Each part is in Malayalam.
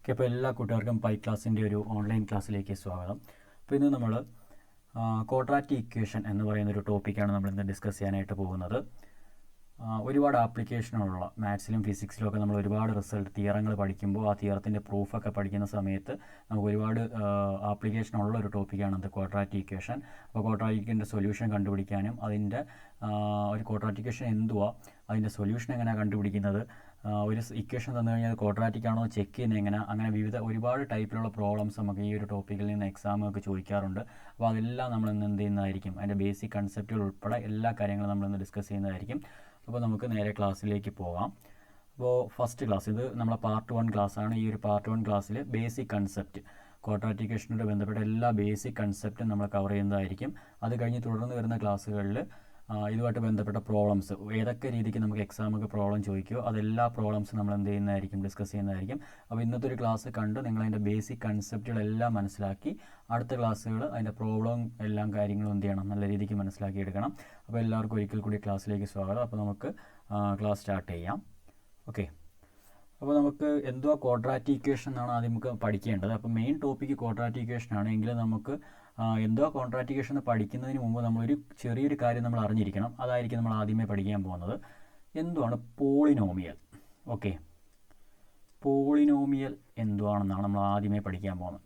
ഓക്കെ, അപ്പോൾ എല്ലാ കൂട്ടുകാർക്കും പൈ ക്ലാസ്സിൻ്റെ ഒരു ഓൺലൈൻ ക്ലാസ്സിലേക്ക് സ്വാഗതം. അപ്പോൾ ഇന്ന് നമ്മൾ ക്വാഡ്രാറ്റിക് ഇക്വേഷൻ എന്ന് പറയുന്നൊരു ടോപ്പിക്കാണ് നമ്മൾ ഇന്ന് ഡിസ്കസ് ചെയ്യാനായിട്ട് പോകുന്നത്. ഒരുപാട് ആപ്ലിക്കേഷനുള്ള മാത്സിലും ഫിസിക്സിലും ഒക്കെ നമ്മൾ ഒരുപാട് തിയറങ്ങൾ പഠിക്കുമ്പോൾ ആ തിയറത്തിൻ്റെ പ്രൂഫൊക്കെ പഠിക്കുന്ന സമയത്ത് നമുക്ക് ഒരുപാട് ആപ്ലിക്കേഷനുള്ള ഒരു ടോപ്പിക്കാണ് അത് ക്വാഡ്രാറ്റിക് ഇക്വേഷൻ. അപ്പോൾ ക്വാഡ്രാറ്റിക്കിൻ്റെ സൊല്യൂഷൻ കണ്ടുപിടിക്കാനും അതിൻ്റെ ഒരു ക്വാഡ്രാറ്റിക് ഇക്വേഷൻ എന്തുവാ, അതിൻ്റെ സൊല്യൂഷൻ എങ്ങനെയാണ് കണ്ടുപിടിക്കുന്നത്, ഒരു ഇക്വേഷൻ തന്നു കഴിഞ്ഞാൽ ക്വാഡ്രാറ്റിക് ആണോ ചെക്ക് ചെയ്യുന്നത് എങ്ങനെ, അങ്ങനെ ഒരുപാട് ടൈപ്പിലുള്ള പ്രോബ്ലംസ് നമുക്ക് ഈ ഒരു ടോപ്പിക്കിൽ നിന്ന് എക്സാമൊക്കെ ചോദിക്കാറുണ്ട്. അപ്പോൾ അതെല്ലാം നമ്മൾ ഇന്ന് എന്ത് ചെയ്യുന്നതായിരിക്കും, അതിൻ്റെ ബേസിക് കൺസെപ്റ്റുകൾ ഉൾപ്പെടെ എല്ലാ കാര്യങ്ങളും നമ്മളിന്ന് ഡിസ്കസ് ചെയ്യുന്നതായിരിക്കും. അപ്പോൾ നമുക്ക് നേരെ ക്ലാസ്സിലേക്ക് പോകാം. അപ്പോൾ ഫസ്റ്റ് ക്ലാസ്, ഇത് നമ്മളെ പാർട്ട് 1 ക്ലാസ്സാണ്. ഈ ഒരു പാർട്ട് 1 ക്ലാസ്സിൽ ബേസിക് കൺസെപ്റ്റ്, ക്വാഡ്രാറ്റിക് ഇക്വേഷനോട് ബന്ധപ്പെട്ട എല്ലാ ബേസിക് കൺസെപ്റ്റും നമ്മൾ കവർ ചെയ്യുന്നതായിരിക്കും. അത് കഴിഞ്ഞ് തുടർന്ന് വരുന്ന ക്ലാസ്സുകളിൽ ഇതുമായിട്ട് ബന്ധപ്പെട്ട പ്രോബ്ലംസ്, ഏതൊക്കെ രീതിക്ക് നമുക്ക് എക്സാമൊക്കെ പ്രോബ്ലം ചോദിക്കുമോ അതെല്ലാ പ്രോബ്ലംസും നമ്മൾ എന്ത് ചെയ്യുന്നതായിരിക്കും, ഡിസ്കസ് ചെയ്യുന്നതായിരിക്കും. അപ്പോൾ ഇന്നത്തെ ഒരു ക്ലാസ് കണ്ട് നിങ്ങളതിൻ്റെ ബേസിക് കൺസെപ്റ്റുകളെല്ലാം മനസ്സിലാക്കി അടുത്ത ക്ലാസ്സുകൾ അതിൻ്റെ പ്രോബ്ലം എല്ലാം കാര്യങ്ങളും എന്ത് ചെയ്യണം, നല്ല രീതിക്ക് മനസ്സിലാക്കി എടുക്കണം. അപ്പോൾ എല്ലാവർക്കും ഒരിക്കൽ കൂടി ക്ലാസ്സിലേക്ക് സ്വാഗതം. അപ്പോൾ നമുക്ക് ക്ലാസ് സ്റ്റാർട്ട് ചെയ്യാം. ഓക്കെ, അപ്പോൾ നമുക്ക് എന്തുവാ ക്വാഡ്രാറ്റിക് ഇക്വേഷൻ എന്നാണ് ആദ്യം നമുക്ക് പഠിക്കേണ്ടത്. അപ്പോൾ മെയിൻ ടോപ്പിക്ക് ക്വാഡ്രാറ്റിക് ഇക്വേഷൻ ആണ്. എങ്കിലും നമുക്ക് എന്തുവാ ക്വാഡ്രാറ്റിക് ഇക്വേഷൻ എന്ന് പഠിക്കുന്നതിന് മുമ്പ് നമ്മളൊരു ചെറിയൊരു കാര്യം നമ്മൾ അറിഞ്ഞിരിക്കണം. അതായിരിക്കും നമ്മൾ ആദ്യമേ പഠിക്കാൻ പോകുന്നത്. എന്തുവാണ് പോളിനോമിയൽ? ഓക്കെ, പോളിനോമിയൽ എന്തുവാണെന്നാണ് നമ്മൾ ആദ്യമേ പഠിക്കാൻ പോകുന്നത്.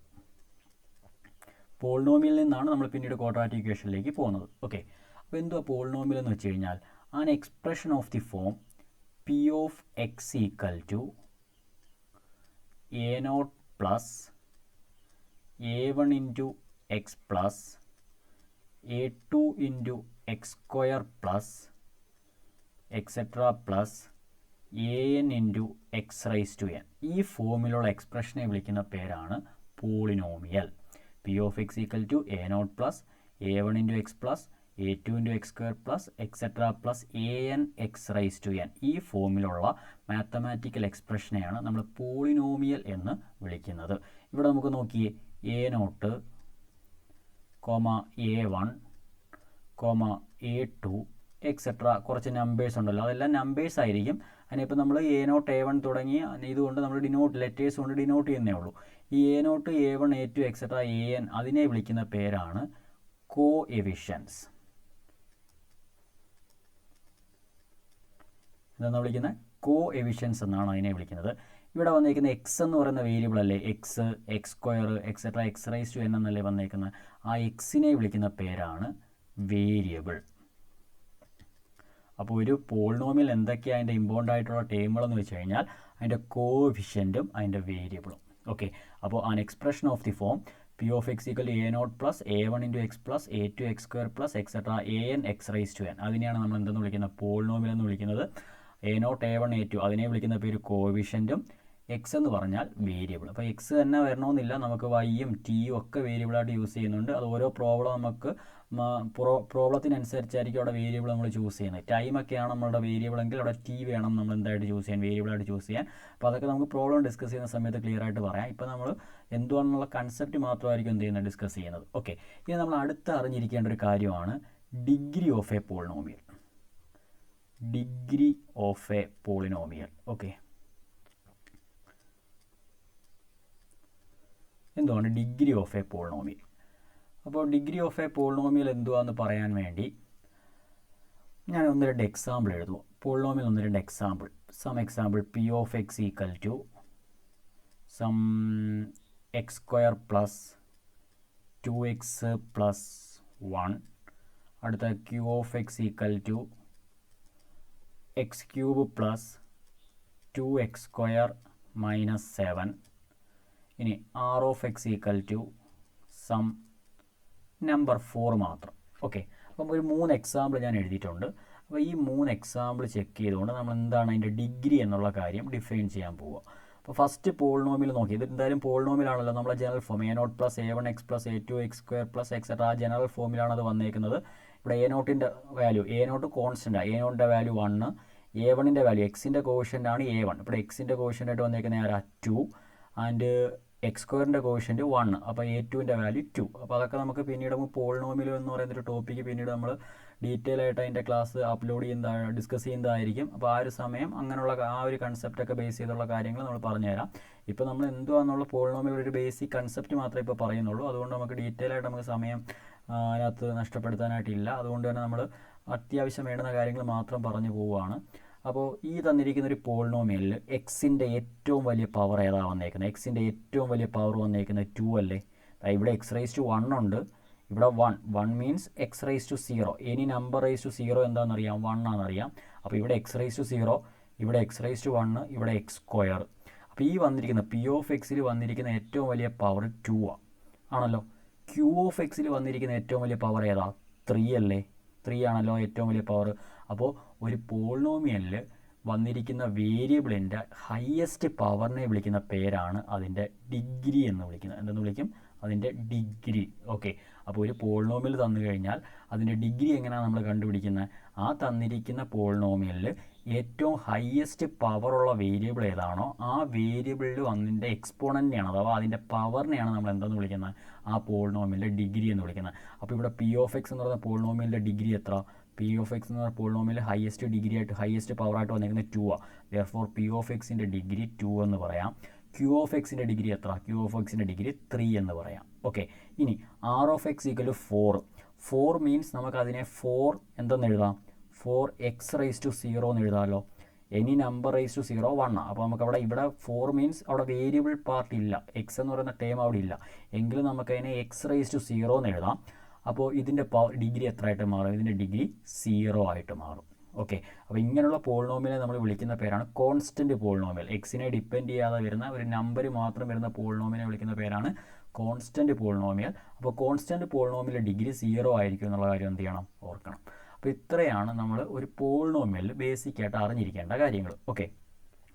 പോളിനോമിയലിൽ നിന്നാണ് നമ്മൾ പിന്നീട് ക്വാഡ്രാറ്റിക് ഇക്വേഷനിലേക്ക് പോകുന്നത്. ഓക്കെ, അപ്പോൾ എന്തുവാ പോളിനോമിയൽ എന്ന് വെച്ച് കഴിഞ്ഞാൽ an expression of the form P of x equal to a0 plus a1 into x plus a2 into x square plus etc plus an into x raised to n. ഈ ഫോമിലുള്ള എക്സ്പ്രഷനെ വിളിക്കുന്ന പേരാണ് polynomial. P of x equal to a0 plus a1 into x plus a2 into x square plus etc plus an x raised to n. ഈ ഫോമിലുള്ള മാത്തമാറ്റിക്കൽ എക്സ്പ്രഷനെയാണ് നമ്മൾ പോളിനോമിയൽ എന്ന് വിളിക്കുന്നത്. ഇവിടെ നമുക്ക് നോക്കിയേ, a0, a1, a2 എക്സെട്ര കുറച്ച് നമ്പേഴ്സ് ഉണ്ടല്ലോ, അതെല്ലാം നമ്പേഴ്സ് ആയിരിക്കും. അതിനിപ്പോൾ നമ്മൾ a0, a1 തുടങ്ങി ഇതുകൊണ്ട് നമ്മൾ ലെറ്റേഴ്സ് കൊണ്ട് ഡിനോട്ട് ചെയ്യുന്നേ ഉള്ളൂ. ഈ a0, a1, a2 etcetera an അതിനെ വിളിക്കുന്ന പേരാണ് കോഎഫിഷ്യൻസ്. എന്താണ് വിളിക്കുന്നത്? കോഎഫിഷ്യൻസ് എന്നാണ് അതിനെ വിളിക്കുന്നത്. ഇവിടെ വന്നേക്കുന്ന എക്സ് എന്ന് പറയുന്ന വേരിയബിൾ അല്ലേ, x, x square etcetera x raise to n എന്നല്ലേ വന്നേക്കുന്നത്. ആ എക്സിനെ വിളിക്കുന്ന പേരാണ് വേരിയബിൾ. അപ്പോൾ ഒരു പോളിനോമിയൽ എന്തൊക്കെയാണ് അതിൻ്റെ ഇമ്പോർട്ടൻ്റ് ആയിട്ടുള്ള ടേമുകളെന്ന് വെച്ച് കഴിഞ്ഞാൽ അതിൻ്റെ കോഎഫിഷ്യൻറ്റും അതിൻ്റെ വേരിയബിളും. ഓക്കെ, അപ്പോൾ an expression of the form P of x equal to a0 plus a1 into x plus a2 x square plus etc an x raised to n. അതിനെയാണ് നമ്മൾ എന്തെന്ന് വിളിക്കുന്നത്? പോളിനോമിയൽ എന്ന് വിളിക്കുന്നത്. a0, a1, a2 അതിനെ വിളിക്കുന്ന പേര് കോഎഫിഷ്യൻറ്റും, എക്സ് എന്ന് പറഞ്ഞാൽ വേരിയബിൾ. അപ്പോൾ എക്സ് തന്നെ വരണമെന്നില്ല, നമുക്ക് വൈയും ടിയും ഒക്കെ വേരിയബിളായിട്ട് യൂസ് ചെയ്യുന്നുണ്ട്. അത് ഓരോ പ്രോബ്ലം നമുക്ക് പ്രോബ്ലത്തിനനുസരിച്ചായിരിക്കും അവിടെ വേരിയബിൾ നമ്മൾ ചൂസ് ചെയ്യുന്നത്. ടൈമൊക്കെയാണ് നമ്മളുടെ വേരിയബിൾ എങ്കിൽ അവിടെ ടി വേണം നമ്മൾ എന്തായിട്ട് ചൂസ് ചെയ്യാൻ, വേരിയബിളായിട്ട് ചൂസ് ചെയ്യാൻ. അപ്പോൾ അതൊക്കെ നമുക്ക് പ്രോബ്ലം ഡിസ്കസ് ചെയ്യുന്ന സമയത്ത് ക്ലിയർ ആയിട്ട് പറയാം. ഇപ്പോൾ നമ്മൾ എന്തുവാണെന്നുള്ള കൺസെപ്റ്റ് മാത്രമായിരിക്കും എന്ത് ചെയ്യുന്നത്, ഡിസ്കസ് ചെയ്യുന്നത്. ഓക്കെ, ഇനി നമ്മൾ അടുത്ത് അറിഞ്ഞിരിക്കേണ്ട ഒരു കാര്യമാണ് degree of a polynomial. Degree of a polynomial. Okay, എന്തുവാണ് ഡിഗ്രി ഓഫ് എ പോളിനോമിയൽ? അപ്പോൾ ഡിഗ്രി ഓഫ് എ പോളിനോമിയൽ എന്തുവാന്ന് പറയാൻ വേണ്ടി ഞാൻ 1-2 എക്സാമ്പിൾ എഴുതുക. Polynomial 1-2 example. Some example P of x equal to some x square plus 2x plus 1. അടുത്ത Q of x equal to x cube plus 2x square minus 7. ഇനി R of x equal to some number 4 മാത്രം. ഓക്കെ, അപ്പം ഒരു 3 എക്സാമ്പിൾ ഞാൻ എഴുതിയിട്ടുണ്ട്. അപ്പോൾ ഈ 3 എക്സാമ്പിൾ ചെക്ക് ചെയ്തുകൊണ്ട് നമ്മൾ എന്താണ് അതിൻ്റെ ഡിഗ്രി എന്നുള്ള കാര്യം ഡിഫൈൻ ചെയ്യാൻ പോവുക. അപ്പോൾ ഫസ്റ്റ് പോളിനോമിയൽ നോക്കി, ഇത് എന്തായാലും പോളിനോമിയലാണല്ലോ, നമ്മളെ general form a0 plus a1 x plus a2 x square plus etcetera ആ ജനറൽ ഫോമിലാണ് അത് വന്നേക്കുന്നത്. ഇവിടെ a0ൻ്റെ വാല്യൂ, a0 കോൺസ്റ്റൻ്റ്, a0ൻ്റെ വാല്യൂ 1, a1ൻ്റെ വാല്യൂ എക്സിൻ്റെ കോഷ്യൻ്റ് ആണ് a1. ഇവിടെ എക്സിൻ്റെ കോഷ്യൻ്റ് ആയിട്ട് വന്നേക്കുന്ന ആരാ, 2, ആൻഡ് എക്സ് സ്ക്വയറിൻ്റെ കോഷ്യൻ്റ് 1. അപ്പോൾ a2ൻ്റെ വാല്യൂ 2. അപ്പോൾ അതൊക്കെ നമുക്ക് പിന്നീട് പോളിനോമിയൽ എന്ന് പറയുന്നൊരു ടോപ്പിക്ക് പിന്നീട് നമ്മൾ ഡീറ്റെയിൽ ആയിട്ട് അതിൻ്റെ ക്ലാസ് അപ്ലോഡ് ഡിസ്കസ് ചെയ്യുന്നതായിരിക്കും. അപ്പോൾ ആ ഒരു സമയം അങ്ങനെയുള്ള ആ ഒരു കൺസെപ്റ്റൊക്കെ ബേസ് ചെയ്തുള്ള കാര്യങ്ങൾ നമ്മൾ പറഞ്ഞുതരാം. ഇപ്പോൾ നമ്മൾ എന്തുവാന്നുള്ള പോളിനോമിയൽ ഒരു ബേസിക് കൺസെപ്റ്റ് മാത്രമേ ഇപ്പോൾ പറയുന്നുള്ളൂ. അതുകൊണ്ട് നമുക്ക് ഡീറ്റെയിൽ ആയിട്ട് നമുക്ക് സമയം അതിനകത്ത് നഷ്ടപ്പെടുത്താനായിട്ടില്ല. അതുകൊണ്ട് തന്നെ നമ്മൾ അത്യാവശ്യം വേണ്ടുന്ന കാര്യങ്ങൾ മാത്രം പറഞ്ഞു പോവുകയാണ്. അപ്പോൾ ഈ തന്നിരിക്കുന്ന ഒരു പോളിനോമിയലിൽ എക്സിൻ്റെ ഏറ്റവും വലിയ പവർ ഏതാ വന്നേക്കുന്നത്? എക്സിൻ്റെ ഏറ്റവും വലിയ പവർ വന്നേക്കുന്നത് 2 അല്ലേ? ഇവിടെ x⁻1 ഉണ്ട്, ഇവിടെ 1 means x⁻0. Any number raise to 0 എന്താണെന്നറിയാം? 1 ആണെന്നറിയാം. അപ്പോൾ ഇവിടെ x⁻0, ഇവിടെ x⁻1, ഇവിടെ x². അപ്പോൾ ഈ വന്നിരിക്കുന്ന P(x)ൽ വന്നിരിക്കുന്ന ഏറ്റവും വലിയ പവർ 2 ആണല്ലോ. Q(x)ൽ വന്നിരിക്കുന്ന ഏറ്റവും വലിയ പവർ ഏതാ? 3 അല്ലേ? 3 ആണല്ലോ ഏറ്റവും വലിയ പവർ. അപ്പോൾ ഒരു പോളിനോമിയലിൽ വന്നിരിക്കുന്ന വേരിയബിളിൻ്റെ ഹയസ്റ്റ് പവറിനെ വിളിക്കുന്ന പേരാണ് അതിൻ്റെ ഡിഗ്രി എന്ന് വിളിക്കുന്നത്. എന്തെന്ന് വിളിക്കും? അതിൻ്റെ ഡിഗ്രി. ഓക്കെ. അപ്പോൾ ഒരു പോളിനോമിയൽ തന്നു കഴിഞ്ഞാൽ അതിൻ്റെ ഡിഗ്രി എങ്ങനെയാണ് നമ്മൾ കണ്ടുപിടിക്കുന്നത്? ആ തന്നിരിക്കുന്ന പോളിനോമിയലിൽ ഏറ്റവും ഹയസ്റ്റ് പവറുള്ള വേരിയബിൾ ഏതാണോ ആ വേരിയബിളിൽ അതിൻ്റെ എക്സ്പോണൻ്റിനെയാണ്, അഥവാ അതിൻ്റെ പവറിനെയാണ് നമ്മൾ എന്തെന്ന് വിളിക്കുന്നത്? ആ പോളിനോമിയലിൻ്റെ ഡിഗ്രി എന്ന് വിളിക്കുന്നത്. അപ്പോൾ ഇവിടെ P(x) എന്ന് പറയുന്ന പോളിനോമിയലിൻ്റെ ഡിഗ്രി എത്ര? P(x) എന്ന് പറയുന്ന പോളിനോമിയൽ ഹയസ്റ്റ് ഡിഗ്രി ആയിട്ട് ഹയസ്റ്റ് പവറായിട്ട് വന്നിരിക്കുന്നത് 2 ആണ്. ദെയർഫോർ P(x)ൻ്റെ ഡിഗ്രി 2 എന്ന് പറയാം. Q(x)ൻ്റെ ഡിഗ്രി എത്ര? Q(x)ൻ്റെ ഡിഗ്രി 3 എന്ന് പറയാം. ഓക്കെ. ഇനി R(x) = 4. 4 മീൻസ് നമുക്കതിനെ 4 എന്തെന്ന് എഴുതാം? 4x⁻0 എന്ന് എഴുതാമല്ലോ. Any number raise to 0 1. അപ്പോൾ നമുക്കവിടെ ഇവിടെ 4 മീൻസ് അവിടെ വേരിയബിൾ പാർട്ട് ഇല്ല, എക്സ് എന്ന് പറയുന്ന ടേം അവിടെ ഇല്ല. എങ്കിലും നമുക്കതിനെ x⁻0 എന്ന് എഴുതാം. അപ്പോൾ ഇതിൻ്റെ ഡിഗ്രി എത്ര ആയിട്ട് മാറും? ഇതിൻ്റെ ഡിഗ്രി 0 ആയിട്ട് മാറും. ഓക്കെ. അപ്പോൾ ഇങ്ങനെയുള്ള പോളിനോമിയലെ നമ്മൾ വിളിക്കുന്ന പേരാണ് കോൺസ്റ്റൻറ്റ് പോളിനോമിയൽ. എക്സിനെ ഡിപ്പെൻഡ് ചെയ്യാതെ വരുന്ന ഒരു നമ്പർ മാത്രം വരുന്ന പോളിനോമിയലെ വിളിക്കുന്ന പേരാണ് കോൺസ്റ്റൻറ്റ് പോളിനോമിയൽ. അപ്പോൾ കോൺസ്റ്റൻറ്റ് പോളിനോമിയൽ ഡിഗ്രി 0 ആയിരിക്കും എന്നുള്ള കാര്യം എന്ത് ചെയ്യണം? ഓർക്കണം. അപ്പോൾ ഇത്രയാണ് നമ്മൾ ഒരു പോളിനോമിയലിൽ ബേസിക്കായിട്ട് അറിഞ്ഞിരിക്കേണ്ട കാര്യങ്ങൾ. ഓക്കെ.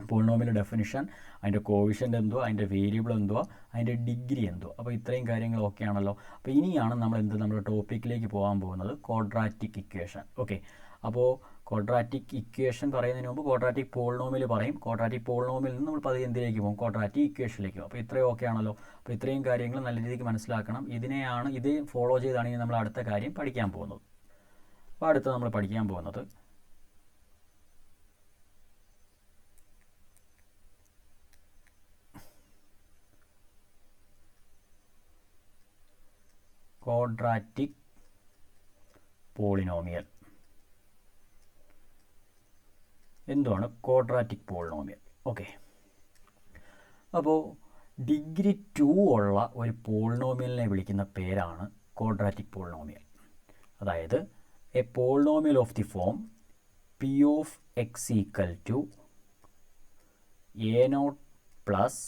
പോളിനോമിയൽ ഡെഫിനിഷൻ, അതിൻ്റെ കോവിഷ്യൻ്റ് എന്തുവാ, അതിൻ്റെ വേരിയബിൾ എന്തുവാ, അതിൻ്റെ ഡിഗ്രി എന്തുവാ. അപ്പോൾ ഇത്രയും കാര്യങ്ങൾ ഓക്കെ ആണല്ലോ. അപ്പോൾ ഇനിയാണ് നമ്മുടെ ടോപ്പിക്കിലേക്ക് പോകാൻ പോകുന്നത് ക്വാഡ്രാറ്റിക് ഇക്വേഷൻ. ഓക്കെ. അപ്പോൾ ക്വാഡ്രാറ്റിക് ഇക്വേഷൻ പറയുന്നതിന് മുമ്പ് ക്വാഡ്രാറ്റിക് പോളിനോമിയൽ പറയും. ക്വാഡ്രാറ്റിക് പോളിനോമിയലിൽ നിന്ന് നമ്മൾ പതിയെ എന്തിലേക്ക് പോകും? ക്വാഡ്രാറ്റിക് ഇക്വേഷനിലേക്ക് പോകും. അപ്പോൾ ഇത്രയും ഓക്കെ ആണല്ലോ. അപ്പോൾ ഇത്രയും കാര്യങ്ങൾ നല്ല രീതിക്ക് മനസ്സിലാക്കണം. ഇത് ഫോളോ ചെയ്താണ് ഇനി നമ്മൾ അടുത്ത കാര്യം പഠിക്കാൻ പോകുന്നത്. അപ്പോൾ അടുത്ത് നമ്മൾ പഠിക്കാൻ പോകുന്നത് ക്വാഡ്രാറ്റിക് പോളിനോമിയൽ. എന്താണ് ക്വാഡ്രാറ്റിക് പോളിനോമിയൽ? ഓക്കെ. അപ്പോൾ ഡിഗ്രി 2 ഉള്ള ഒരു പോളിനോമിയലിനെ വിളിക്കുന്ന പേരാണ് ക്വാഡ്രാറ്റിക് പോളിനോമിയൽ. അതായത് A polynomial of the form P(x) = a0 plus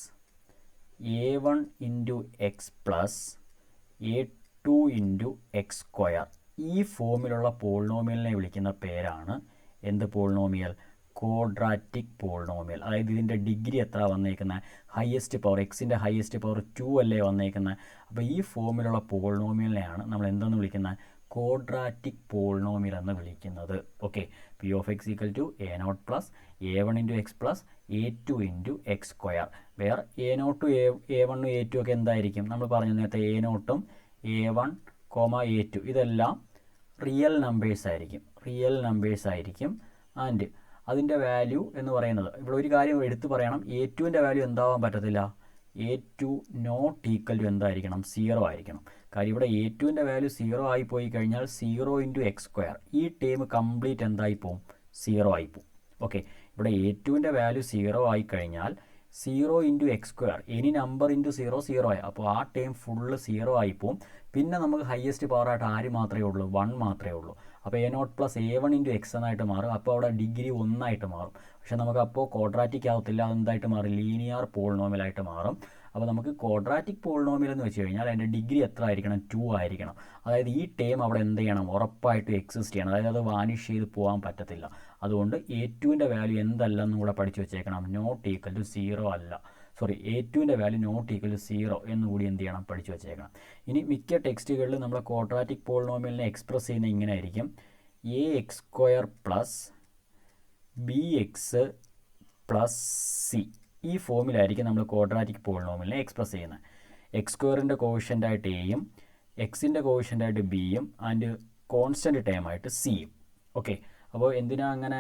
a1 × x plus a2 × x². ഈ ഫോമിലുള്ള പോളിനോമിയലിനെ വിളിക്കുന്ന പേരാണ് എന്ത് പോളിനോമിയൽ? Quadratic polynomial. അതായത് ഇതിൻ്റെ ഡിഗ്രി എത്ര വന്നേക്കുന്നത്? ഹയസ്റ്റ് പവർ, എക്സിൻ്റെ ഹയസ്റ്റ് പവർ 2 അല്ലേ വന്നേക്കുന്നത്. അപ്പോൾ ഈ ഫോമിലുള്ള പോളിനോമിയലിനെയാണ് നമ്മൾ എന്തെന്ന് വിളിക്കുന്നത്? ക്വാഡ്രാറ്റിക് പോളിനോമിയൽ എന്ന് വിളിക്കുന്നത്. Okay. P(x) = a0 plus a1 × x plus a2 × x². വേറെ a0, a1, a2 ഒക്കെ എന്തായിരിക്കും? നമ്മൾ പറഞ്ഞു നേരത്തെ a0, a1, a2 ഇതെല്ലാം റിയൽ നമ്പേഴ്സ് ആയിരിക്കും. ആൻഡ് അതിൻ്റെ വാല്യൂ എന്ന് പറയുന്നത്, ഇവിടെ ഒരു കാര്യം എടുത്തു പറയണം, a2ൻ്റെ വാല്യൂ എന്താവാൻ പറ്റത്തില്ല? a2 നോട്ട് ഈക്വൽ ടു എന്തായിരിക്കണം? 0 ആയിരിക്കണം. കാര്യം ഇവിടെ a2ൻ്റെ വാല്യൂ 0 ആയിപ്പോയി കഴിഞ്ഞാൽ 0 × x², ഈ ടേം കംപ്ലീറ്റ് എന്തായിപ്പോവും? 0 ആയിപ്പോവും. ഓക്കെ. ഇവിടെ a2ൻ്റെ വാല്യൂ 0 ആയിക്കഴിഞ്ഞാൽ 0 × x², എനി നമ്പർ ഇൻറ്റു 0 ആയി. അപ്പോൾ ആ ടേം ഫുള്ള് 0 ആയിപ്പോവും. പിന്നെ നമുക്ക് ഹയസ്റ്റ് പവറായിട്ട് ആര് മാത്രമേ ഉള്ളൂ? 1 മാത്രമേ ഉള്ളൂ. അപ്പോൾ a0 പ്ലസ് a1 × x എന്നായിട്ട് മാറും. അപ്പോൾ അവിടെ ഡിഗ്രി 1 ആയിട്ട് മാറും. പക്ഷേ നമുക്കപ്പോൾ ക്വാഡ്രാറ്റിക് ആകത്തില്ല, അതെന്തായിട്ട് മാറും? ലീനിയർ പോളിനോമിയലായിട്ട് മാറും. അപ്പോൾ നമുക്ക് ക്വാഡ്രാറ്റിക് പോളിനോമിയൽ എന്ന് വെച്ച് കഴിഞ്ഞാൽ അതിൻ്റെ ഡിഗ്രി എത്ര ആയിരിക്കണം? 2 ആയിരിക്കണം. അതായത് ഈ ടേം അവിടെ എന്ത് ചെയ്യണം? ഉറപ്പായിട്ട് എക്സിസ്റ്റ് ചെയ്യണം. അതായത് അത് വാനിഷ് ചെയ്ത് പോകാൻ പറ്റത്തില്ല. അതുകൊണ്ട് a2ൻ്റെ വാല്യൂ എന്തല്ലെന്നും കൂടെ പഠിച്ചു വെച്ചേക്കണം. നോട്ട് ഈക്വൽ ടു 0 അല്ല, a2ൻ്റെ വാല്യൂ നോട്ട് ഈക്വൽ ടു 0 എന്നുകൂടി എന്ത് ചെയ്യണം? പഠിച്ചു വെച്ചേക്കണം. ഇനി മിക്ക ടെക്സ്റ്റുകളിൽ നമ്മൾ ക്വാഡ്രാറ്റിക് പോളിനോമിയലിനെ എക്സ്പ്രസ് ചെയ്യുന്നത് ഇങ്ങനെ ആയിരിക്കും: ax² plus bx plus c. ഈ ഫോമിലായിരിക്കും നമ്മൾ ക്വാഡ്രാറ്റിക് പോളിനോമിയലിനെ എക്സ്പ്രസ് ചെയ്യുന്നത്. x² കോഷ്യൻ്റായിട്ട് എയും എക്സിൻ്റെ കോഷ്യൻ്റായിട്ട് ബിയും ആൻഡ് കോൺസ്റ്റൻറ്റ് ടേം ആയിട്ട് സിയും. ഓക്കെ, അപ്പോൾ എന്തിനാ അങ്ങനെ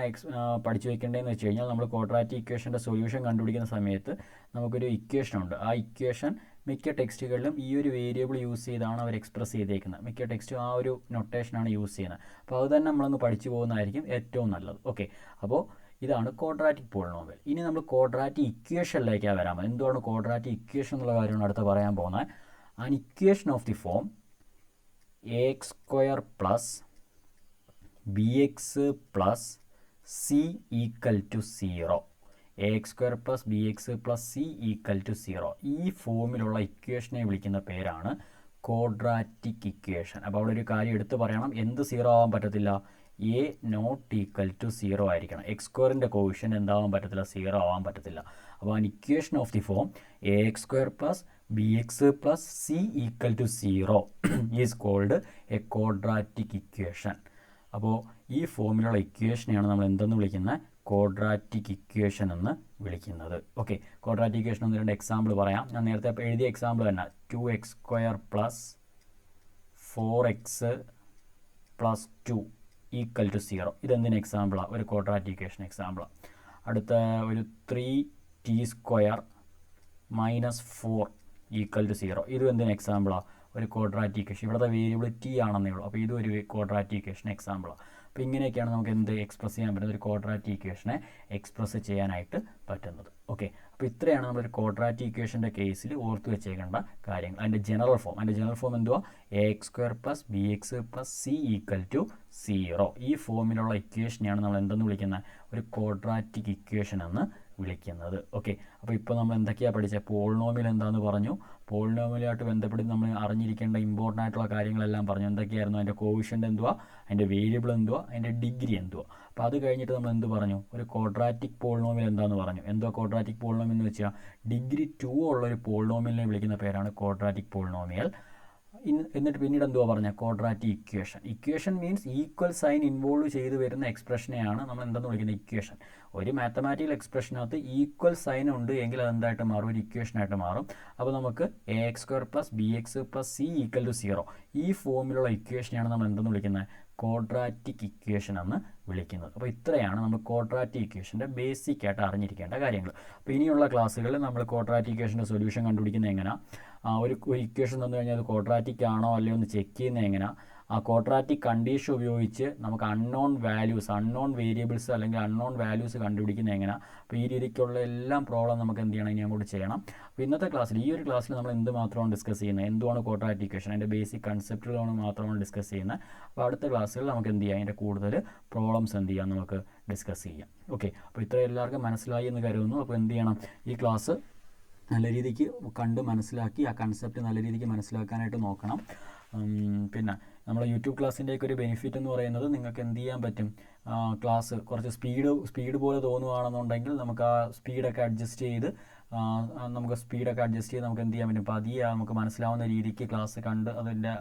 പഠിച്ചു വെക്കേണ്ടതെന്ന് വെച്ച് കഴിഞ്ഞാൽ നമ്മൾ ക്വാഡ്രാറ്റിക് ഇക്വേഷൻ്റെ സൊല്യൂഷൻ കണ്ടുപിടിക്കുന്ന സമയത്ത് നമുക്കൊരു ഇക്വേഷൻ ഉണ്ട്. ആ ഇക്വേഷൻ മിക്ക ടെക്സ്റ്റുകളിലും ഈ ഒരു വേരിയബിൾ യൂസ് ചെയ്താണ് അവർ എക്സ്പ്രസ് ചെയ്തേക്കുന്നത്. മിക്ക ടെക്സ്റ്റും ആ ഒരു നൊട്ടേഷനാണ് യൂസ് ചെയ്യുന്നത്. അപ്പോൾ അത് തന്നെ നമ്മളൊന്ന് പഠിച്ചു പോകുന്നതായിരിക്കും ഏറ്റവും നല്ലത്. ഓക്കെ, അപ്പോൾ ഇതാണ് ക്വാഡ്രാറ്റിക് പോളിനോമിയൽ. ഇനി നമ്മൾ ക്വാഡ്രാറ്റിക് ഇക്വേഷനിലേക്കാണ് വരാൻ പോകുന്നത്. എന്തുകൊണ്ട് ക്വാഡ്രാറ്റിക് ഇക്വേഷൻ എന്നുള്ള കാര്യമാണ് അടുത്ത് പറയാൻ പോകുന്നത്. An equation of the form ax² plus bx plus c equal to 0. ax² plus bx plus c equal to 0. ഈ ഫോമിലുള്ള ഇക്വേഷനെ വിളിക്കുന്ന പേരാണ് ക്വാഡ്രാറ്റിക് ഇക്വേഷൻ. അപ്പോൾ അവിടെ ഒരു കാര്യം എടുത്ത് പറയണം, എന്ത് 0 ആവാൻ പറ്റത്തില്ല? a നോട്ട് ഈക്വൽ ടു 0 ആയിരിക്കണം. x² കോഷ്യൻ്റ് എന്താവാൻ പറ്റത്തില്ല? 0 ആവാൻ പറ്റത്തില്ല. അപ്പോൾ an equation of the form ax² plus bx plus c equal to 0 is called a quadratic equation. അപ്പോൾ ഈ ഫോമിലുള്ള ഇക്വേഷനെയാണ് നമ്മൾ എന്തെന്ന് വിളിക്കുന്നത്? ക്വാഡ്രാറ്റിക് ഇക്വേഷൻ എന്ന് വിളിക്കുന്നത്. ഓക്കെ, ക്വാഡ്രാറ്റിക് ഇക്വേഷൻ ഒന്ന് രണ്ട് എക്സാമ്പിൾ പറയാം. ഞാൻ നേരത്തെ എഴുതിയ എക്സാമ്പിൾ തന്നെ 2x² plus 4x plus 2 equal to 0. ഇതെന്തിന് എക്സാമ്പിളാണ്? ഒരു ക്വാഡ്രാറ്റിക് ഇക്വേഷൻ എക്സാമ്പിളാണ്. അടുത്ത ഒരു 3t² മൈനസ് 4 ഈക്വൽ ടു 0. ഇതും എന്തിന് എക്സാമ്പിളാണ്? ഒരു ക്വാഡ്രാറ്റിക് ഇക്വേഷൻ. ഇവിടുത്തെ വേരിയബിൾ ടി ആണെന്നേ ഉള്ളൂ. അപ്പോൾ ഇതും ഒരു ക്വാഡ്രാറ്റിക് ഇക്വേഷൻ എക്സാമ്പിളാണ്. അപ്പോൾ ഇങ്ങനെയൊക്കെയാണ് നമുക്ക് എന്ത് എക്സ്പ്രസ് ചെയ്യാൻ പറ്റുന്നത്? ഒരു ക്വാഡ്രാറ്റിക് ഇക്വേഷനെ എക്സ്പ്രസ് ചെയ്യാനായിട്ട് പറ്റുന്നത്. ഓക്കെ, അപ്പോൾ ഇത്രയാണ് നമ്മളൊരു ക്വാഡ്രാറ്റിക് ഇക്വേഷൻ്റെ കേസിൽ ഓർത്ത് വെച്ചേക്കേണ്ട കാര്യങ്ങൾ. അതിൻ്റെ ജനറൽ ഫോം എന്തുവാ? ax² plus bx plus c equal to 0. ഈ ഫോമിലുള്ള ഇക്വേഷനെയാണ് നമ്മൾ എന്തെന്ന് വിളിക്കുന്നത്? ഒരു ക്വാഡ്രാറ്റിക് ഇക്വേഷൻ എന്ന് വിളിക്കുന്നത്. ഓക്കെ, അപ്പോൾ ഇപ്പോൾ നമ്മൾ എന്തൊക്കെയാണ് പഠിച്ചത്? പോളിനോമിയൽ എന്താണെന്ന് പറഞ്ഞു. പോളിനോമിയലായിട്ട് ബന്ധപ്പെട്ട് നമ്മൾ അറിഞ്ഞിരിക്കേണ്ട ഇമ്പോർട്ടൻ്റ് ആയിട്ടുള്ള കാര്യങ്ങളെല്ലാം പറഞ്ഞു. എന്തൊക്കെയായിരുന്നു? അതിൻ്റെ കോഷ്യൻ്റ് എന്തുവാ, അതിൻ്റെ വേരിയബിൾ എന്തുവാ, അതിൻ്റെ ഡിഗ്രി എന്തുവാ. അപ്പോൾ അത് കഴിഞ്ഞിട്ട് നമ്മൾ എന്ത് പറഞ്ഞു? ഒരു ക്വാഡ്രാറ്റിക് പോളിനോമിയൽ എന്താണെന്ന് പറഞ്ഞു. എന്തുവാ ക്വാഡ്രാറ്റിക് പോളിനോമിയൽ എന്ന് വെച്ചാൽ ഡിഗ്രി 2 ഉള്ളൊരു പോളിനോമിയലിനെ വിളിക്കുന്ന പേരാണ് ക്വാഡ്രാറ്റിക് പോളിനോമിയൽ. എന്നിട്ട് പിന്നീട് എന്തുവാ പറഞ്ഞാൽ? Quadratic equation means equal sign involve ചെയ്ത് വരുന്ന എക്സ്പ്രഷനെയാണ് നമ്മൾ എന്തെന്ന് വിളിക്കുന്നത്? ഇക്വേഷൻ. ഒരു മാത്തമാറ്റിക്കൽ എക്സ്പ്രഷനകത്ത് ഈക്വൽ സൈൻ ഉണ്ട് എങ്കിൽ അതെന്തായിട്ട് മാറും? ഒരു ഇക്വേഷനായിട്ട് മാറും. അപ്പോൾ നമുക്ക് ax² plus bx plus c equal to 0 ഈ ഫോമിലുള്ള ഇക്വേഷനെയാണ് നമ്മൾ എന്തെന്ന് വിളിക്കുന്നത്? ക്വാഡ്രാറ്റിക് ഇക്വേഷൻ എന്ന് വിളിക്കുന്നത്. അപ്പോൾ ഇത്രയാണ് നമ്മൾ ക്വാഡ്രാറ്റിക് ഇക്വേഷൻ്റെ ബേസിക് ആയിട്ട് അറിഞ്ഞിരിക്കേണ്ട കാര്യങ്ങൾ. അപ്പോൾ ഇനിയുള്ള ക്ലാസ്സുകളിൽ നമ്മൾ ക്വാഡ്രാറ്റിക് ഇക്വേഷൻ്റെ സൊല്യൂഷൻ കണ്ടുപിടിക്കുന്നത് എങ്ങനെയാണ്, ഒരു ഇക്വേഷൻ തന്നു കഴിഞ്ഞാൽ അത് ക്വാഡ്രാറ്റിക് ആണോ അല്ലയോ എന്ന് ചെക്ക് ചെയ്യുന്നത് എങ്ങനെയാണ്, ആ ക്വാഡ്രാറ്റിക് കണ്ടീഷൻ ഉപയോഗിച്ച് നമുക്ക് അൺനോൺ വേരിയബിൾസ് അല്ലെങ്കിൽ അൺനോൺ വാല്യൂസ് കണ്ടുപിടിക്കുന്നത് എങ്ങനെയാണ്. അപ്പോൾ ഈ രീതിക്കുള്ള എല്ലാം പ്രോബ്ലം നമുക്ക് എന്ത് ചെയ്യണം? ഇനി അങ്ങോട്ട് ചെയ്യണം. അപ്പോൾ ഇന്നത്തെ ക്ലാസ്സിൽ ഈ ഒരു ക്ലാസ്സിൽ നമ്മൾ എന്ത് മാത്രമാണ് ഡിസ്കസ് ചെയ്യുന്നത്? എന്തുവാണ് ക്വാഡ്രാറ്റിക് ഇക്വേഷൻ, അതിൻ്റെ ബേസിക് കൺസെപ്റ്റുകളാണ് മാത്രമാണ് ഡിസ്കസ് ചെയ്യുന്നത്. അപ്പോൾ അടുത്ത ക്ലാസ്സിൽ നമുക്ക് എന്ത് ചെയ്യാം? അതിൻ്റെ കൂടുതൽ പ്രോബ്ലംസ് എന്ത് ചെയ്യാം? നമുക്ക് ഡിസ്കസ് ചെയ്യാം. ഓക്കെ, അപ്പോൾ ഇത്ര എല്ലാവർക്കും മനസ്സിലായി എന്ന് കരുതുന്നു. അപ്പോൾ എന്ത് ചെയ്യണം? ഈ ക്ലാസ് നല്ല രീതിക്ക് കണ്ട് മനസ്സിലാക്കി ആ കൺസെപ്റ്റ് നല്ല രീതിക്ക് മനസ്സിലാക്കാനായിട്ട് നോക്കണം. പിന്നെ നമ്മുടെ യൂട്യൂബ് ക്ലാസ്സിൻ്റെയൊക്കെ ഒരു ബെനിഫിറ്റ് എന്ന് പറയുന്നത് നിങ്ങൾക്ക് എന്ത് ചെയ്യാൻ പറ്റും? ക്ലാസ് കുറച്ച് സ്പീഡ് പോലെ തോന്നുകയാണെന്നുണ്ടെങ്കിൽ നമുക്ക് ആ സ്പീഡൊക്കെ അഡ്ജസ്റ്റ് ചെയ്ത് നമുക്ക് നമുക്ക് എന്ത് ചെയ്യാൻ പറ്റും? പതിയെ നമുക്ക് മനസ്സിലാവുന്ന രീതിക്ക് ക്ലാസ് കണ്ട് അതിൻ്റെ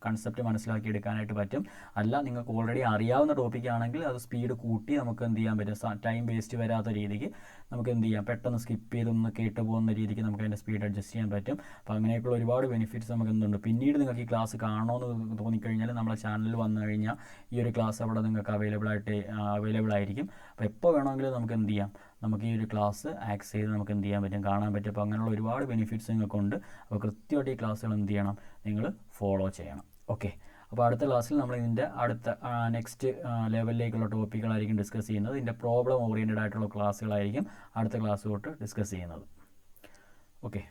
കൺസെപ്റ്റ് മനസ്സിലാക്കി എടുക്കാനായിട്ട് പറ്റും. അല്ല, നിങ്ങൾക്ക് ഓൾറെഡി അറിയാവുന്ന ടോപ്പിക് ആണെങ്കിൽ അത് സ്പീഡ് കൂട്ടി നമുക്ക് എന്ത് ചെയ്യാൻ പറ്റും? ടൈം വേസ്റ്റ് വരാത്ത രീതിക്ക് നമുക്ക് എന്ത് ചെയ്യാം? പെട്ടെന്ന് സ്കിപ്പ് ചെയ്തൊന്ന് കേട്ട് പോകുന്ന രീതിക്ക് നമുക്ക് അതിൻ്റെ സ്പീഡ് അഡ്ജസ്റ്റ് ചെയ്യാൻ പറ്റും. അപ്പോൾ അങ്ങനെയൊക്കെയുള്ള ഒരുപാട് ബെനിഫിറ്റ്സ് നമുക്ക് എന്തുണ്ട്? പിന്നീട് നിങ്ങൾക്ക് ഈ ക്ലാസ് കാണണമെന്ന് തോന്നിക്കഴിഞ്ഞാൽ നമ്മളെ ചാനലിൽ വന്നു കഴിഞ്ഞാൽ ഈ ഒരു ക്ലാസ് അവിടെ നിങ്ങൾക്ക് അവൈലബിൾ ആയിരിക്കും. അപ്പോൾ എപ്പോൾ വേണമെങ്കിലും നമുക്ക് എന്ത് ചെയ്യാം? നമുക്ക് ഈ ഒരു ക്ലാസ് ആക്സസ് ചെയ്ത് നമുക്ക് എന്ത് ചെയ്യാൻ പറ്റും? കാണാൻ പറ്റും. അപ്പോൾ അങ്ങനെയുള്ള ഒരുപാട് ബെനിഫിറ്റ്സ് നിങ്ങൾക്കുണ്ട്. അപ്പോൾ കൃത്യമായിട്ട് ഈ ക്ലാസ്സുകൾ എന്ത് ചെയ്യണം? നിങ്ങൾ ഫോളോ ചെയ്യണം. ഓക്കെ, അപ്പോൾ അടുത്ത ക്ലാസ്സിൽ നമ്മൾ ഇതിൻ്റെ അടുത്ത നെക്സ്റ്റ് ലെവലിലേക്കുള്ള ടോപ്പിക്കുകളായിരിക്കും ഡിസ്കസ് ചെയ്യുന്നത്. ഇതിൻ്റെ പ്രോബ്ലം ഓറിയൻറ്റഡ് ആയിട്ടുള്ള ക്ലാസ്സുകളായിരിക്കും അടുത്ത ക്ലാസ് തൊട്ട് ഡിസ്കസ് ചെയ്യുന്നത്. ഓക്കെ.